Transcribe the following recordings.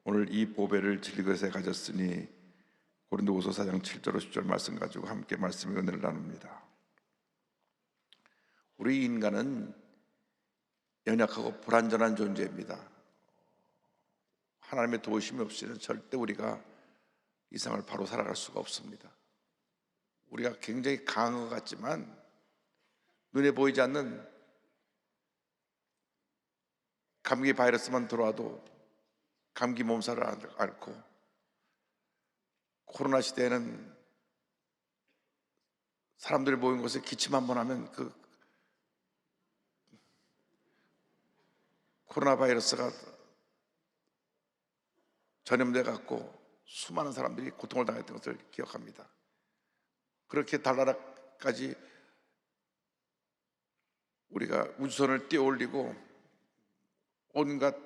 오늘 이 보배를 질그릇에 가졌으니 고린도후서 4장 7절 10절 말씀 가지고 함께 말씀의 은혜를 나눕니다. 우리 인간은 연약하고 불완전한 존재입니다. 하나님의 도우심이 없이는 절대 우리가 이 세상을 바로 살아갈 수가 없습니다. 우리가 굉장히 강한 것 같지만 눈에 보이지 않는 감기 바이러스만 들어와도 감기 몸살을 앓고, 코로나 시대에는 사람들이 모인 곳에 기침 한번 하면 그 코로나 바이러스가 전염돼 갖고 수많은 사람들이 고통을 당했던 것을 기억합니다. 그렇게 달나라까지 우리가 우주선을 띄워 올리고 온갖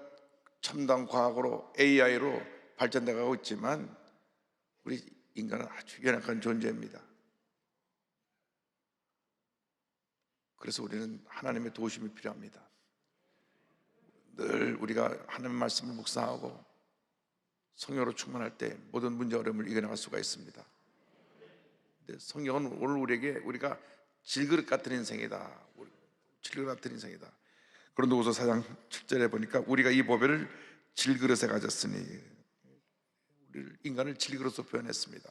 첨단 과학으로 AI로 발전돼 가고 있지만 우리 인간은 아주 연약한 존재입니다. 그래서 우리는 하나님의 도우심이 필요합니다. 늘 우리가 하나님의 말씀을 묵상하고 성령으로 충만할 때 모든 문제 어려움을 이겨나갈 수가 있습니다. 근데 성경은 오늘 우리에게 우리가 질그릇 같은 인생이다, 질그릇 같은 인생이다. 고린도후서 4장 7절에 보니까 우리가 이 보배를 질그릇에 가졌으니, 우리를 인간을 질그릇으로 표현했습니다.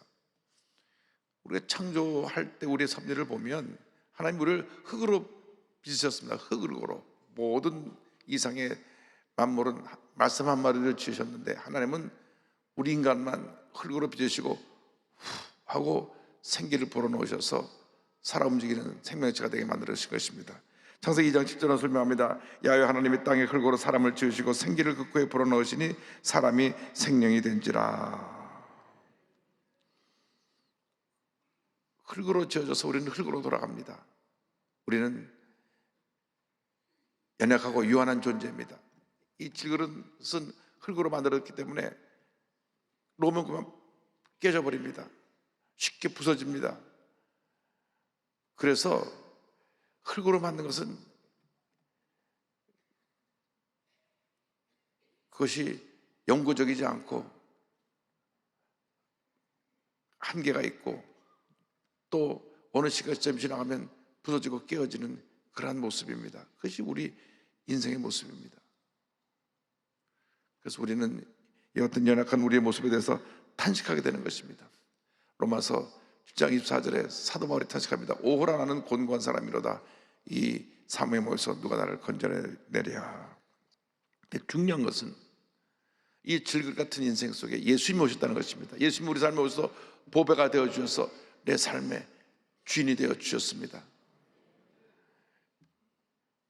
우리가 창조할 때 우리의 섭리를 보면 하나님 우리를 흙으로 빚으셨습니다. 흙으로 모든 이상의 만물은 말씀 한마디를 지으셨는데 하나님은 우리 인간만 흙으로 빚으시고 후 하고 생기를 불어넣으셔서 살아 움직이는 생명체가 되게 만들어주신 것입니다. 창세기 2장 10절은 설명합니다. 야훼 하나님이 땅에 흙으로 사람을 지으시고 생기를 그 코에 불어넣으시니 사람이 생명이 된지라. 흙으로 지어져서 우리는 흙으로 돌아갑니다. 우리는 연약하고 유한한 존재입니다. 이 질그릇은 흙으로 만들었기 때문에 놓으면 그만 깨져버립니다. 쉽게 부서집니다. 그래서 흙으로 만든 것은 그것이 영구적이지 않고 한계가 있고 또 어느 시점이 지나가면 부서지고 깨어지는 그러한 모습입니다. 그것이 우리 인생의 모습입니다. 그래서 우리는 이 어떤 연약한 우리의 모습에 대해서 탄식하게 되는 것입니다. 로마서 7장 24절에 사도 바울이 탄식합니다. 오호라 나는 곤고한 사람이로다. 이 사무에 모여서 누가 나를 건져내랴. 중요한 것은 이 질그릇 같은 인생 속에 예수님이 오셨다는 것입니다. 예수님이 우리 삶에 오셔서 보배가 되어 주셔서 내 삶의 주인이 되어 주셨습니다.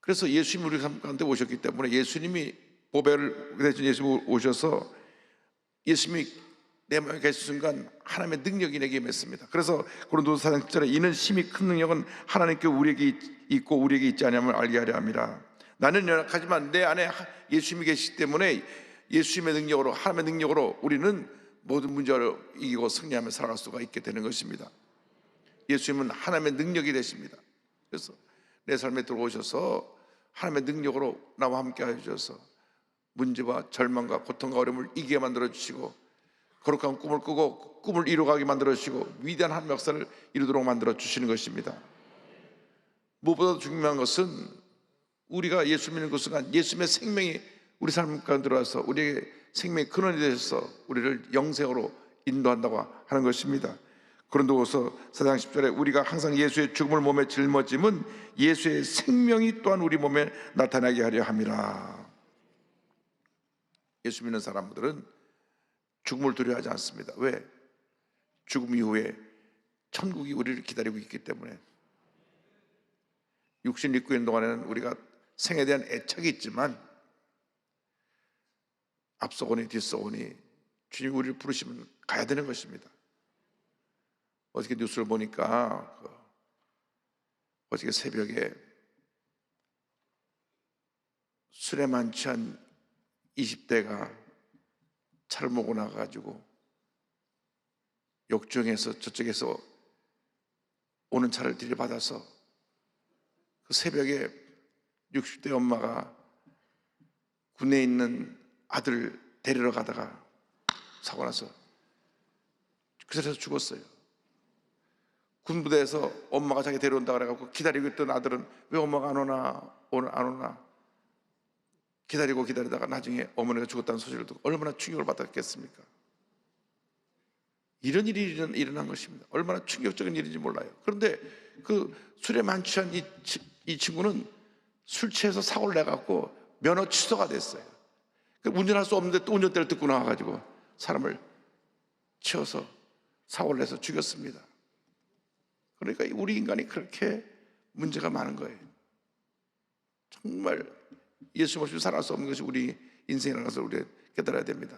그래서 예수님이 우리 삶 가운데 오셨기 때문에 예수님이 보배를 대신 예수님이 오셔서 예수님이 내 마음에 계신 순간 하나님의 능력이 내게 임했습니다. 그래서 고린도서 4장 10절에 이는 심히 큰 능력은 하나님께 우리에게 있고 우리에게 있지 아니함을 알게 하려 함이라. 나는 연약하지만 내 안에 예수님이 계시기 때문에 예수님의 능력으로, 하나님의 능력으로 우리는 모든 문제를 이기고 승리하며 살아갈 수가 있게 되는 것입니다. 예수님은 하나님의 능력이 되십니다. 그래서 내 삶에 들어오셔서 하나님의 능력으로 나와 함께 하셔서 문제와 절망과 고통과 어려움을 이기게 만들어주시고 거룩한 꿈을 꾸고 꿈을 이루어가게 만들어주시고 위대한 하나님의 역사를 이루도록 만들어주시는 것입니다. 무엇보다 중요한 것은 우리가 예수 믿는 그 순간 예수님의 생명이 우리 삶 가운데 들어와서 우리에게 생명의 근원이 되셔서 우리를 영생으로 인도한다고 하는 것입니다. 고린도후서 4장 10절에 우리가 항상 예수의 죽음을 몸에 짊어짐은 예수의 생명이 또한 우리 몸에 나타나게 하려 함이라. 예수 믿는 사람들은 죽음을 두려워하지 않습니다. 왜? 죽음 이후에 천국이 우리를 기다리고 있기 때문에. 육신 입고 있는 동안에는 우리가 생에 대한 애착이 있지만 앞서오니 뒤서오니 주님이 우리를 부르시면 가야 되는 것입니다. 어저께 뉴스를 보니까 어저께 새벽에 술에 만취한 20대가 차를 몰고 나가가지고 역주행해서 저쪽에서 오는 차를 들이받아서 그 새벽에 60대 엄마가 군에 있는 아들 데리러 가다가 사고 나서 그 자리에서 죽었어요. 군부대에서 엄마가 자기 데려온다 그래갖고 기다리고 있던 아들은 왜 엄마가 안 오나, 오늘 안 오나 기다리고 기다리다가 나중에 어머니가 죽었다는 소식을 듣고 얼마나 충격을 받았겠습니까? 이런 일이 일어난 것입니다. 얼마나 충격적인 일인지 몰라요. 그런데 그 술에 만취한 이 친구는 술 취해서 사고를 내갖고 면허 취소가 됐어요. 운전할 수 없는데 또 운전대를 듣고 나와가지고 사람을 치워서 사고를 내서 죽였습니다. 그러니까 우리 인간이 그렇게 문제가 많은 거예요. 정말 예수 없이 살아갈 수 없는 것이 우리 인생이라는 것을 우리가 깨달아야 됩니다.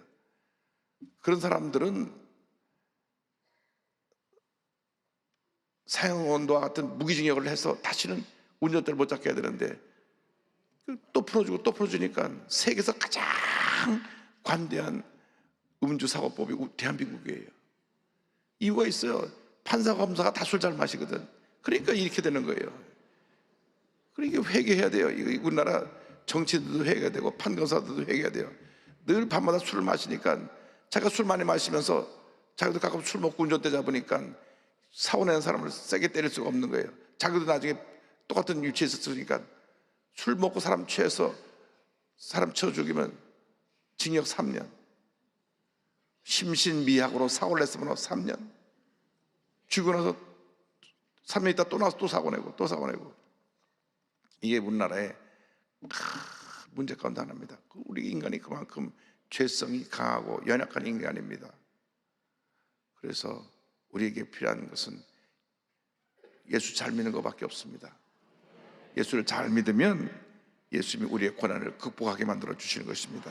그런 사람들은 사형원도와 같은 무기징역을 해서 다시는 운전대를 못 잡게 해야 되는데 또 풀어주고 또 풀어주니까 세계에서 가장 관대한 음주사고법이 대한민국이에요. 이유가 있어요. 판사가 검사가 다 술 잘 마시거든. 그러니까 이렇게 되는 거예요. 그러니까 회개해야 돼요. 우리나라 정치인들도 회개해야 되고 판검사들도 회개해야 돼요. 늘 밤마다 술을 마시니까 자기가 술 많이 마시면서 자기도 가끔 술 먹고 운전대 잡으니까 사고 내는 사람을 세게 때릴 수가 없는 거예요. 자기도 나중에 똑같은 위치에 있었으니까 술 먹고 사람 취해서 사람 쳐 죽이면 징역 3년, 심신미약으로 사고를 냈으면 3년, 죽고 나서 3년 있다 또 나서 또 사고 내고 또 사고 내고. 이게 우리나라의 문제 가운데 하나입니다. 우리 인간이 그만큼 죄성이 강하고 연약한 인간입니다. 그래서 우리에게 필요한 것은 예수 잘 믿는 것밖에 없습니다. 예수를 잘 믿으면 예수님이 우리의 고난을 극복하게 만들어 주시는 것입니다.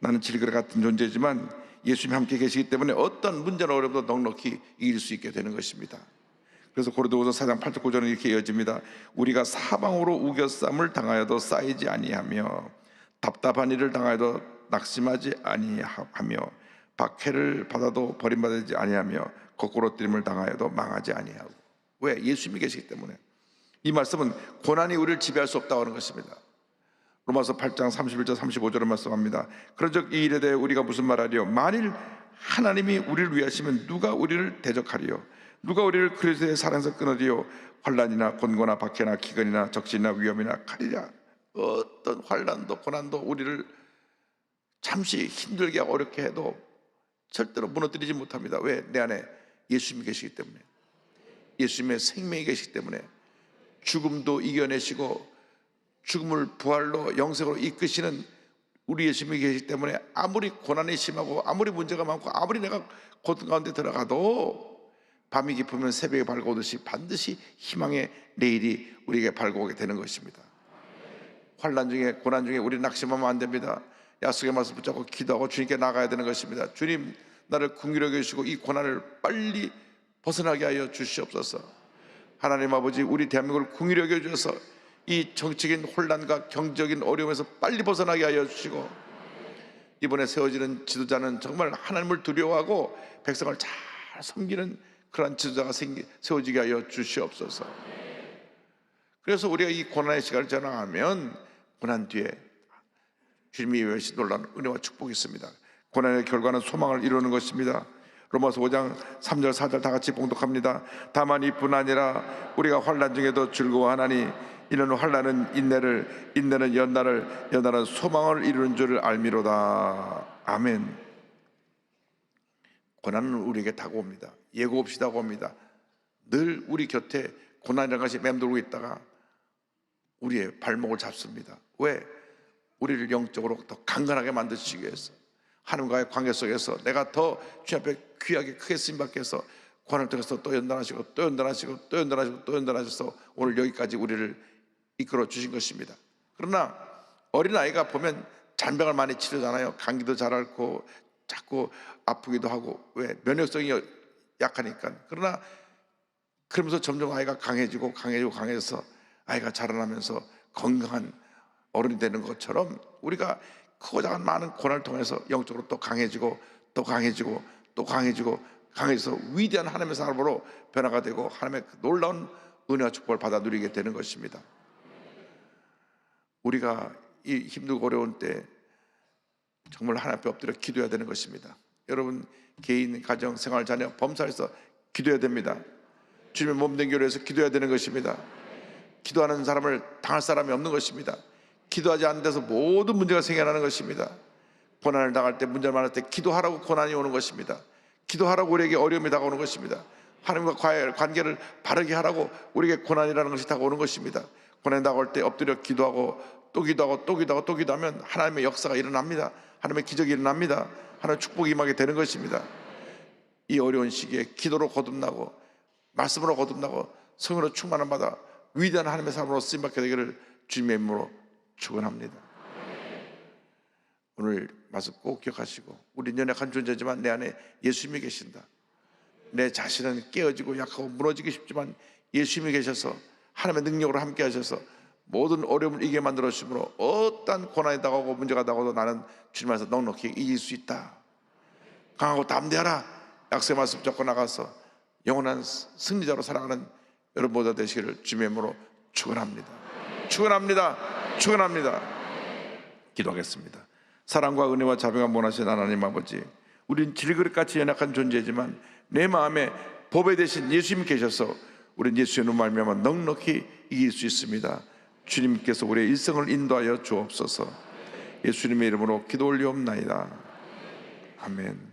나는 질그릇 같은 존재지만 예수님이 함께 계시기 때문에 어떤 문제나 어려움도 넉넉히 이길 수 있게 되는 것입니다. 그래서 고린도후서 4장 8절 9절은 이렇게 이어집니다. 우리가 사방으로 우겨쌈을 당하여도 쌓이지 아니하며 답답한 일을 당하여도 낙심하지 아니하며 박해를 받아도 버림받지 아니하며 거꾸로 뜨림을 당하여도 망하지 아니하고. 왜? 예수님이 계시기 때문에. 이 말씀은 고난이 우리를 지배할 수 없다고 하는 것입니다. 로마서 8장 31절 35절을 말씀합니다. 그런즉 이 일에 대해 우리가 무슨 말하리요? 만일 하나님이 우리를 위하시면 누가 우리를 대적하리요? 누가 우리를 그리스도의 사랑에서 끊으리요? 환난이나 곤고나 박해나 기근이나 적신이나 위험이나 칼이라. 어떤 환난도 고난도 우리를 잠시 힘들게 어렵게 해도 절대로 무너뜨리지 못합니다. 왜? 내 안에 예수님이 계시기 때문에. 예수님의 생명이 계시기 때문에. 죽음도 이겨내시고 죽음을 부활로 영생으로 이끄시는 우리 예수님이 계시기 때문에 아무리 고난이 심하고 아무리 문제가 많고 아무리 내가 고통 가운데 들어가도 밤이 깊으면 새벽에 밝아오듯이 반드시 희망의 내일이 우리에게 밝아오게 되는 것입니다. 환난 중에 고난 중에 우리 낙심하면 안 됩니다. 약속의 말씀 붙잡고 기도하고 주님께 나가야 되는 것입니다. 주님, 나를 긍휼히 여기시고 이 고난을 빨리 벗어나게 하여 주시옵소서. 하나님 아버지, 우리 대한민국을 긍휼히 여겨주셔서 이 정치적인 혼란과 경제적인 어려움에서 빨리 벗어나게 하여 주시고, 이번에 세워지는 지도자는 정말 하나님을 두려워하고 백성을 잘 섬기는 그런 지도자가 세워지게 하여 주시옵소서. 그래서 우리가 이 고난의 시간을 지나가면 고난 뒤에 주님이 외신 놀라운 은혜와 축복이 있습니다. 고난의 결과는 소망을 이루는 것입니다. 로마서 5장 3절 4절 다 같이 봉독합니다. 다만 이뿐 아니라 우리가 환난 중에도 즐거워하나니 이는 환난은 인내를, 인내는 연단을, 연단은 소망을 이루는 줄을 알미로다. 아멘. 고난은 우리에게 다가옵니다. 예고 없이 다가옵니다. 늘 우리 곁에 고난이라는 것이 맴돌고 있다가 우리의 발목을 잡습니다. 왜? 우리를 영적으로 더 강건하게 만드시기 위해서, 하나님과의 관계 속에서 내가 더 주님 앞에 귀하게 크게 쓰임받게 해서 고난을 통해서 또 연단하시고 또 연단하시고 또 연단하시고 또 연단하셔서 오늘 여기까지 우리를 이끌어 주신 것입니다. 그러나 어린아이가 보면 잔병을 많이 치르잖아요. 감기도 잘 앓고 자꾸 아프기도 하고. 왜? 면역성이 약하니까. 그러나 그러면서 점점 아이가 강해지고 강해져서 아이가 자라나면서 건강한 어른이 되는 것처럼 우리가 크고 작은 많은 고난을 통해서 영적으로 또 강해지고 또 강해지고 또 강해지고 강해져서 위대한 하나님의 사람으로 변화가 되고 하나님의 놀라운 은혜와 축복을 받아 누리게 되는 것입니다. 우리가 이 힘들고 어려운 때 정말 하나님 앞에 엎드려 기도해야 되는 것입니다. 여러분 개인, 가정, 생활, 자녀, 범사에서 기도해야 됩니다. 주님의 몸된 교회에서 기도해야 되는 것입니다. 기도하는 사람을 당할 사람이 없는 것입니다. 기도하지 않는 데서 모든 문제가 생겨나는 것입니다. 고난을 당할 때, 문제를 만날 때 기도하라고 고난이 오는 것입니다. 기도하라고 우리에게 어려움이 다가오는 것입니다. 하나님과 관계를 바르게 하라고 우리에게 고난이라는 것이 다가오는 것입니다. 고난이 다가올 때 엎드려 기도하고 또 기도하고 또 기도하고 또 기도하면 하나님의 역사가 일어납니다. 하나님의 기적이 일어납니다. 하나님의 축복이 임하게 되는 것입니다. 이 어려운 시기에 기도로 거듭나고 말씀으로 거듭나고 성령으로 충만함 받아 위대한 하나님의 사람으로 쓰임받게 되기를 주님의 이름으로 축원합니다. 오늘 말씀 꼭 기억하시고, 우리 연약한 존재지만 내 안에 예수님이 계신다. 내 자신은 깨어지고 약하고 무너지기 쉽지만 예수님이 계셔서 하나님의 능력으로 함께 하셔서 모든 어려움을 이기게 만들어 주심으로 어떠한 고난이 다가오고 문제가 다가오도 나는 주님 안에서 넉넉히 이길 수 있다. 강하고 담대하라. 약속의 말씀 잡고 나가서 영원한 승리자로 살아가는 여러분 모두 되시기를 주님의 이름으로 축원합니다. 축원합니다. 축원합니다. 기도하겠습니다. 사랑과 은혜와 자비가 원하신 하나님 아버지, 우린 질그릇같이 연약한 존재지만 내 마음에 보배 되신 예수님 계셔서 우린 예수의 이름으로 말미암아 넉넉히 이길 수 있습니다. 주님께서 우리의 일생을 인도하여 주옵소서. 예수님의 이름으로 기도 올리옵나이다. 아멘.